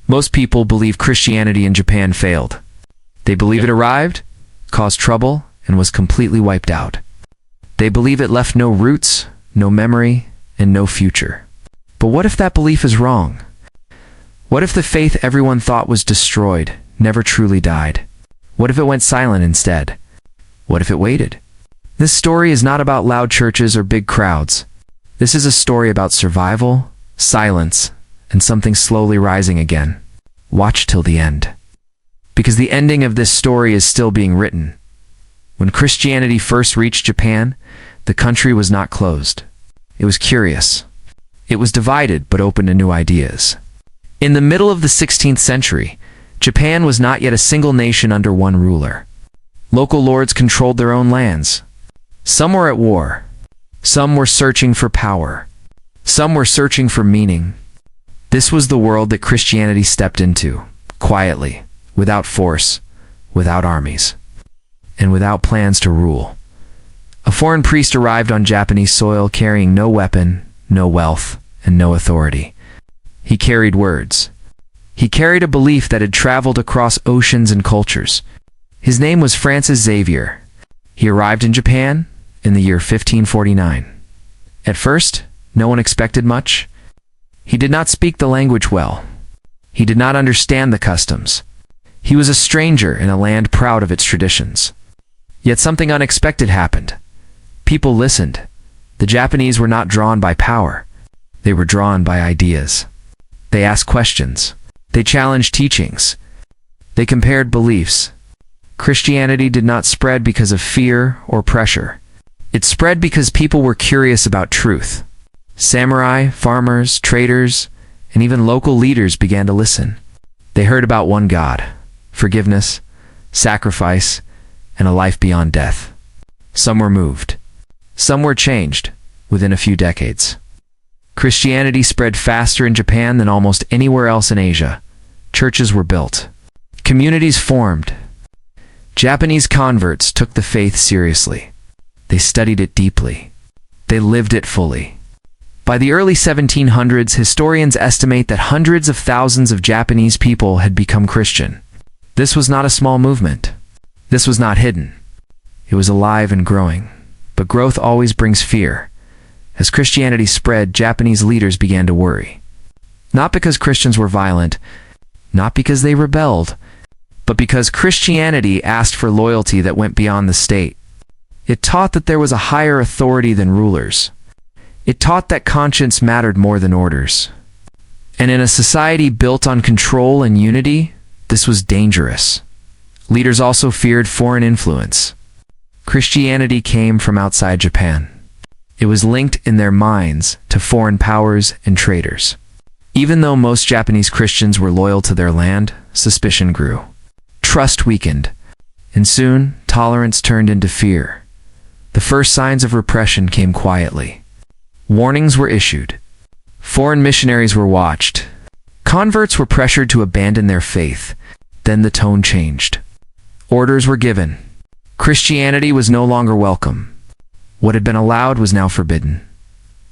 Most people believe Christianity in Japan failed. They believe it arrived, caused trouble, and was completely wiped out. They believe it left no roots, no memory, and no future. But what if that belief is wrong? What if the faith everyone thought was destroyed never truly died? What if it went silent instead? What if it waited? This story is not about loud churches or big crowds. This is a story about survival, silence, and something slowly rising again. Watch till the end. Because the ending of this story is still being written. When Christianity first reached Japan, the country was not closed. It was curious. It was divided but open to new ideas. In the middle of the 16th century, Japan was not yet a single nation under one ruler. Local lords controlled their own lands. Some were at war. Some were searching for power. Some were searching for meaning. This was the world that Christianity stepped into, quietly, without force, without armies, and without plans to rule. A foreign priest arrived on Japanese soil carrying no weapon, no wealth, and no authority. He carried words. He carried a belief that had traveled across oceans and cultures. His name was Francis Xavier. He arrived in Japan in the year 1549. At first, no one expected much. He did not speak the language well. He did not understand the customs. He was a stranger in a land proud of its traditions. Yet something unexpected happened. People listened. The Japanese were not drawn by power. They were drawn by ideas. They asked questions. They challenged teachings. They compared beliefs. Christianity did not spread because of fear or pressure. It spread because people were curious about truth. Samurai, farmers, traders, and even local leaders began to listen. They heard about one God, forgiveness, sacrifice, and a life beyond death. Some were moved. Some were changed within a few decades. Christianity spread faster in Japan than almost anywhere else in Asia. Churches were built. Communities formed. Japanese converts took the faith seriously. They studied it deeply. They lived it fully. By the early 1700s, historians estimate that hundreds of thousands of Japanese people had become Christian. This was not a small movement. This was not hidden. It was alive and growing. But growth always brings fear. As Christianity spread, Japanese leaders began to worry. Not because Christians were violent, not because they rebelled, but because Christianity asked for loyalty that went beyond the state. It taught that there was a higher authority than rulers. It taught that conscience mattered more than orders. And in a society built on control and unity, this was dangerous. Leaders also feared foreign influence. Christianity came from outside Japan. It was linked in their minds to foreign powers and traders. Even though most Japanese Christians were loyal to their land, suspicion grew. Trust weakened, and soon tolerance turned into fear. The first signs of repression came quietly. Warnings were issued. Foreign missionaries were watched. Converts were pressured to abandon their faith. Then the tone changed. Orders were given. Christianity was no longer welcome. What had been allowed was now forbidden.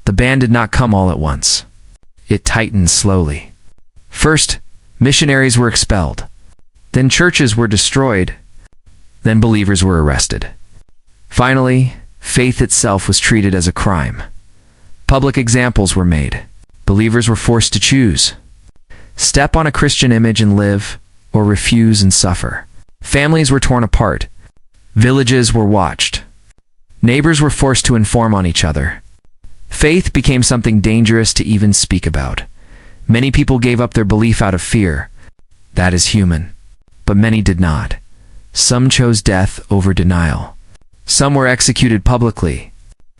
The ban did not come all at once. It tightened slowly. First, missionaries were expelled. Then churches were destroyed. Then believers were arrested. Finally, faith itself was treated as a crime. Public examples were made. Believers were forced to choose. Step on a Christian image and live, or refuse and suffer. Families were torn apart. Villages were watched. Neighbors were forced to inform on each other. Faith became something dangerous to even speak about. Many people gave up their belief out of fear. That is human. But many did not. Some chose death over denial. Some were executed publicly.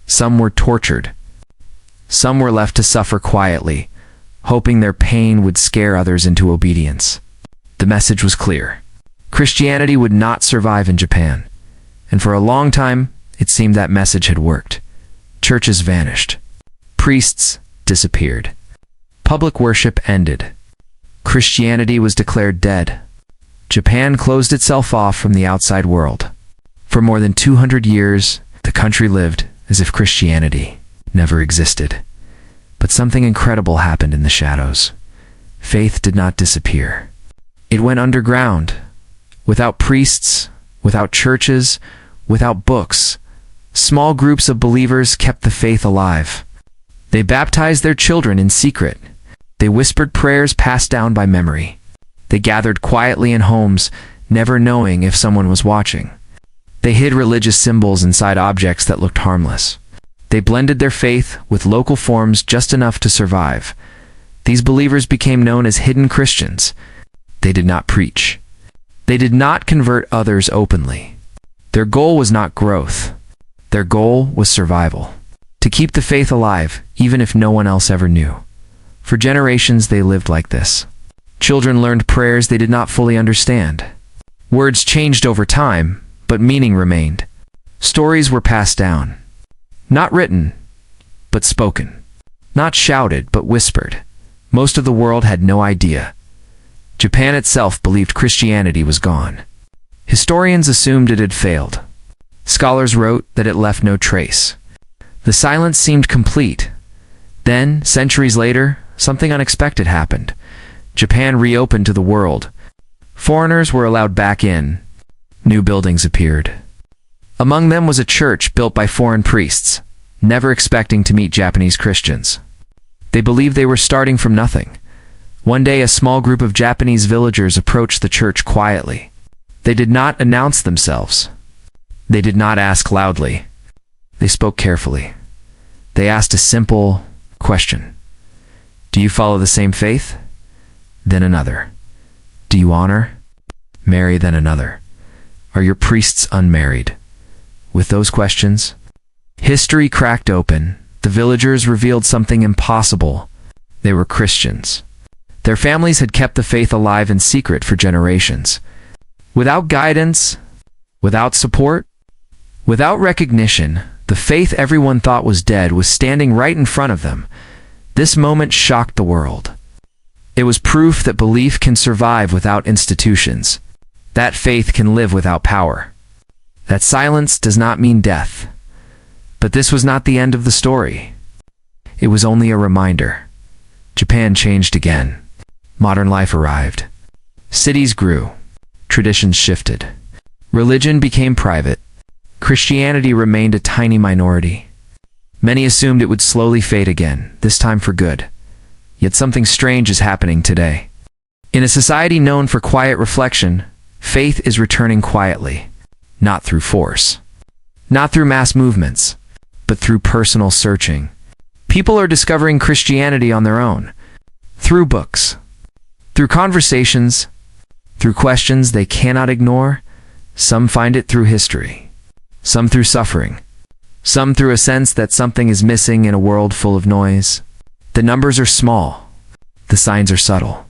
Some were tortured. Some were left to suffer quietly, hoping their pain would scare others into obedience. The message was clear. Christianity would not survive in Japan. And for a long time, it seemed that message had worked. Churches vanished. Priests disappeared. Public worship ended. Christianity was declared dead. Japan closed itself off from the outside world. For more than 200 years, the country lived as if Christianity never existed. But something incredible happened in the shadows. faith did not disappear. It went underground, without priests, without churches, without books. Small groups of believers kept the faith alive. They baptized their children in secret. They whispered prayers passed down by memory. They gathered quietly in homes, never knowing if someone was watching. They hid religious symbols inside objects that looked harmless. They blended their faith with local forms just enough to survive. These believers became known as hidden Christians. They did not preach. They did not convert others openly. Their goal was not growth. Their goal was survival. To keep the faith alive, even if no one else ever knew. For generations they lived like this. Children learned prayers they did not fully understand. Words changed over time, but meaning remained. Stories were passed down. Not written, but spoken. Not shouted, but whispered. Most of the world had no idea. Japan itself believed Christianity was gone. Historians assumed it had failed. Scholars wrote that it left no trace. The silence seemed complete. Then, centuries later, something unexpected happened. Japan reopened to the world. Foreigners were allowed back in. New buildings appeared. Among them was a church built by foreign priests, never expecting to meet Japanese Christians. They believed they were starting from nothing. One day, a small group of Japanese villagers approached the church quietly. They did not announce themselves. They did not ask loudly. They spoke carefully. They asked a simple question. Do you follow the same faith? Then another. Do you honor? Marry, then another. Are your priests unmarried? With those questions, history cracked open. The villagers revealed something impossible. They were Christians. Their families had kept the faith alive in secret for generations. Without guidance, without support, without recognition, the faith everyone thought was dead was standing right in front of them. This moment shocked the world. It was proof that belief can survive without institutions, that faith can live without power, that silence does not mean death. But this was not the end of the story. It was only a reminder. Japan changed again. Modern life arrived. Cities grew. Traditions shifted. Religion became private. Christianity remained a tiny minority. Many assumed it would slowly fade again, this time for good. Yet something strange is happening today. In a society known for quiet reflection, faith is returning quietly, not through force, not through mass movements, but through personal searching. People are discovering Christianity on their own, through books, through conversations, through questions they cannot ignore. Some find it through history, some through suffering, some through a sense that something is missing in a world full of noise. The numbers are small, the signs are subtle,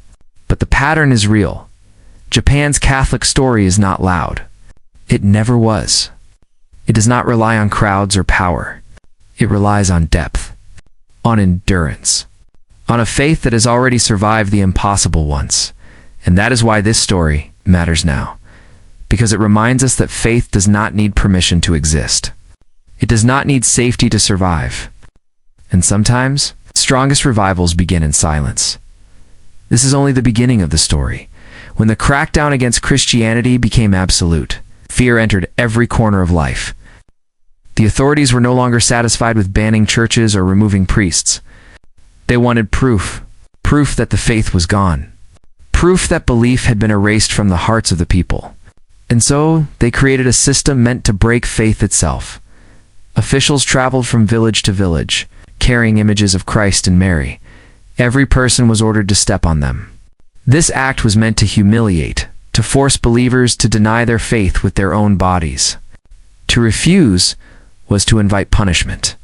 but the pattern is real. Japan's Catholic story is not loud. It never was. It does not rely on crowds or power. It relies on depth, on endurance, on a faith that has already survived the impossible once. And that is why this story matters now, because it reminds us that faith does not need permission to exist. It does not need safety to survive. And sometimes, strongest revivals begin in silence. This is only the beginning of the story. When the crackdown against Christianity became absolute, fear entered every corner of life. The authorities were no longer satisfied with banning churches or removing priests. They wanted proof that the faith was gone, proof that belief had been erased from the hearts of the people. And so, they created a system meant to break faith itself. Officials traveled from village to village, carrying images of Christ and Mary. Every person was ordered to step on them. This act was meant to humiliate, to force believers to deny their faith with their own bodies. To refuse was to invite punishment,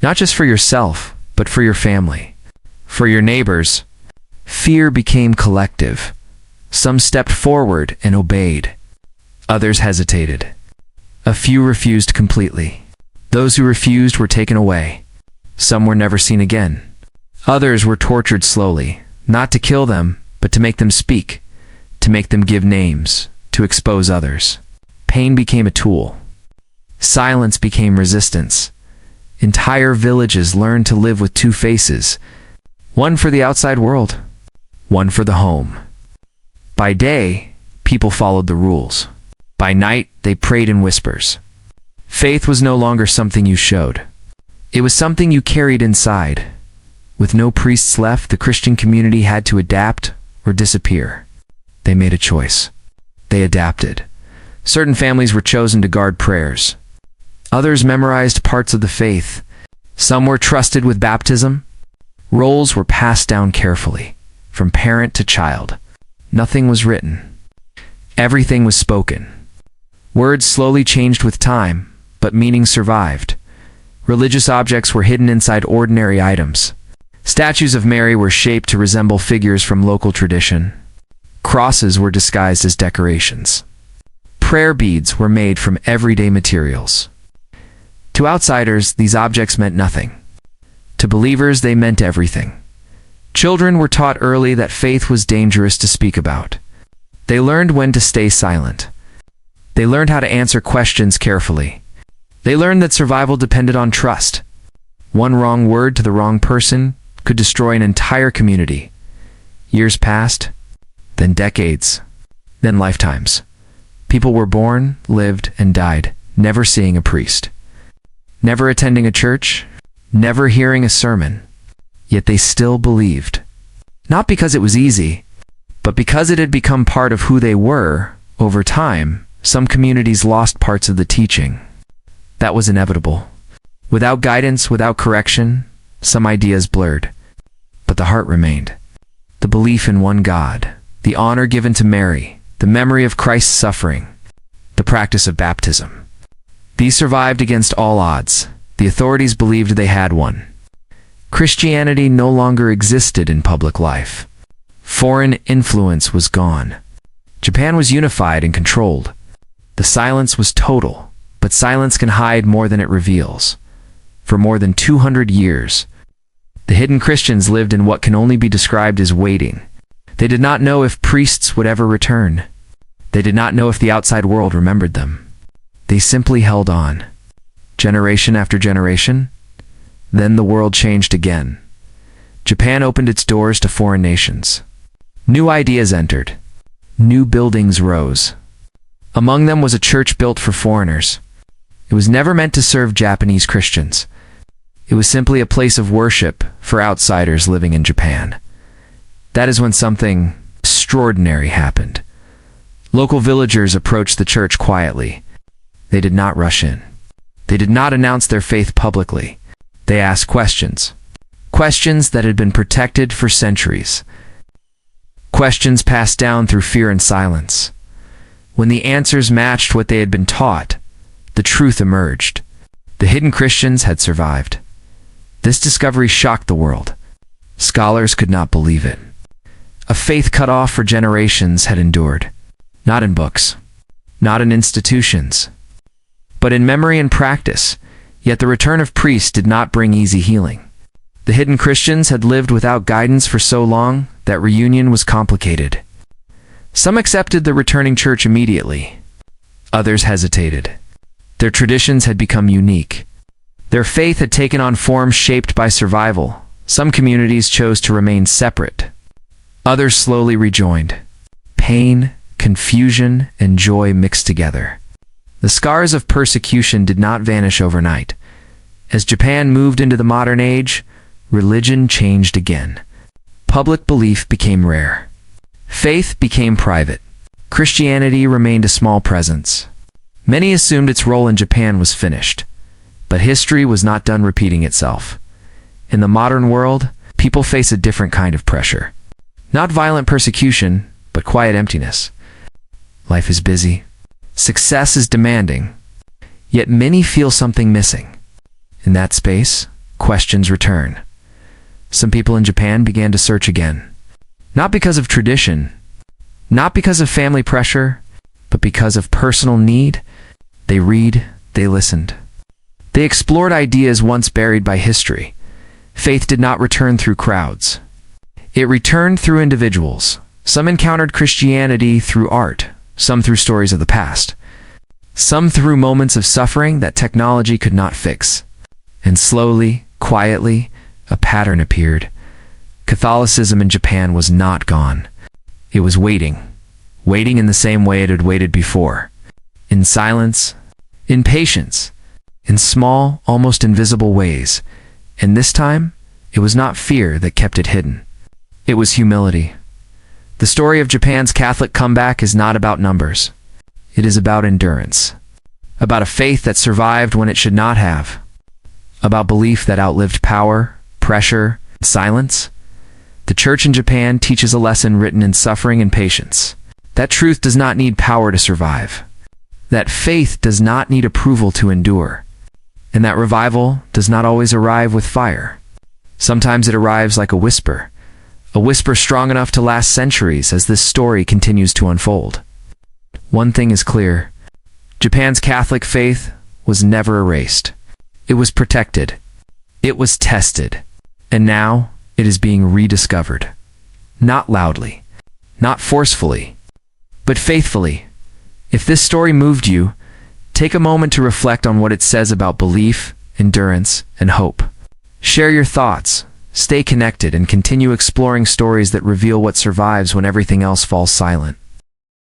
not just for yourself, but for your family, for your neighbors. Fear became collective. Some stepped forward and obeyed. Others hesitated. A few refused completely. Those who refused were taken away. Some were never seen again. Others were tortured slowly, not to kill them, but to make them speak, to make them give names, to expose others. Pain became a tool. Silence became resistance. Entire villages learned to live with two faces, one for the outside world, one for the home. By day, people followed the rules. By night, they prayed in whispers. Faith was no longer something you showed. It was something you carried inside. With no priests left, the Christian community had to adapt or disappear. They made a choice. They adapted. Certain families were chosen to guard prayers. Others memorized parts of the faith. Some were trusted with baptism. Roles were passed down carefully, from parent to child. Nothing was written. Everything was spoken. Words slowly changed with time, but meaning survived. Religious objects were hidden inside ordinary items. Statues of Mary were shaped to resemble figures from local tradition. Crosses were disguised as decorations. Prayer beads were made from everyday materials. To outsiders, these objects meant nothing. To believers, they meant everything. Children were taught early that faith was dangerous to speak about. They learned when to stay silent. They learned how to answer questions carefully. They learned that survival depended on trust. One wrong word to the wrong person could destroy an entire community. Years passed, then decades, then lifetimes. People were born, lived, and died, never seeing a priest, never attending a church, never hearing a sermon. Yet they still believed. Not because it was easy, but because it had become part of who they were. Over time, some communities lost parts of the teaching. That was inevitable. Without guidance, without correction, some ideas blurred. But the heart remained. The belief in one God, the honor given to Mary, the memory of Christ's suffering, the practice of baptism. These survived against all odds. The authorities believed they had one. Christianity no longer existed in public life. Foreign influence was gone. Japan was unified and controlled. The silence was total, but silence can hide more than it reveals. For more than 200 years, the hidden Christians lived in what can only be described as waiting. They did not know if priests would ever return. They did not know if the outside world remembered them. They simply held on. Generation after generation. Then the world changed again. Japan opened its doors to foreign nations. New ideas entered. New buildings rose. Among them was a church built for foreigners. It was never meant to serve Japanese Christians. It was simply a place of worship for outsiders living in Japan. That is when something extraordinary happened. Local villagers approached the church quietly. They did not rush in. They did not announce their faith publicly. They asked questions. Questions that had been protected for centuries. Questions passed down through fear and silence. When the answers matched what they had been taught, the truth emerged. The hidden Christians had survived. This discovery shocked the world. Scholars could not believe it. A faith cut off for generations had endured. Not in books, not in institutions, but in memory and practice. Yet the return of priests did not bring easy healing. The hidden Christians had lived without guidance for so long that reunion was complicated. Some accepted the returning church immediately. Others hesitated. Their traditions had become unique. Their faith had taken on forms shaped by survival. Some communities chose to remain separate. Others slowly rejoined. Pain, confusion, and joy mixed together. The scars of persecution did not vanish overnight. As Japan moved into the modern age, religion changed again. Public belief became rare. Faith became private. Christianity remained a small presence. Many assumed its role in Japan was finished. But history was not done repeating itself. In the modern world, people face a different kind of pressure. Not violent persecution, but quiet emptiness. Life is busy. Success is demanding. Yet many feel something missing. In that space, questions return. Some people in Japan began to search again. Not because of tradition, not because of family pressure, but because of personal need. They read, they listened. They explored ideas once buried by history. Faith did not return through crowds. It returned through individuals. Some encountered Christianity through art, some through stories of the past, some through moments of suffering that technology could not fix. And slowly, quietly, a pattern appeared. Catholicism in Japan was not gone. It was waiting in the same way it had waited before. In silence, in patience, in small, almost invisible ways. And this time, it was not fear that kept it hidden. It was humility. The story of Japan's Catholic comeback is not about numbers. It is about endurance. About a faith that survived when it should not have. About belief that outlived power, pressure, silence. The Church in Japan teaches a lesson written in suffering and patience. That truth does not need power to survive. That faith does not need approval to endure. And that revival does not always arrive with fire. Sometimes it arrives like a whisper strong enough to last centuries as this story continues to unfold. One thing is clear. Japan's Catholic faith was never erased. It was protected. It was tested. And now it is being rediscovered. Not loudly, not forcefully, but faithfully. If this story moved you, take a moment to reflect on what it says about belief, endurance, and hope. Share your thoughts, stay connected, and continue exploring stories that reveal what survives when everything else falls silent.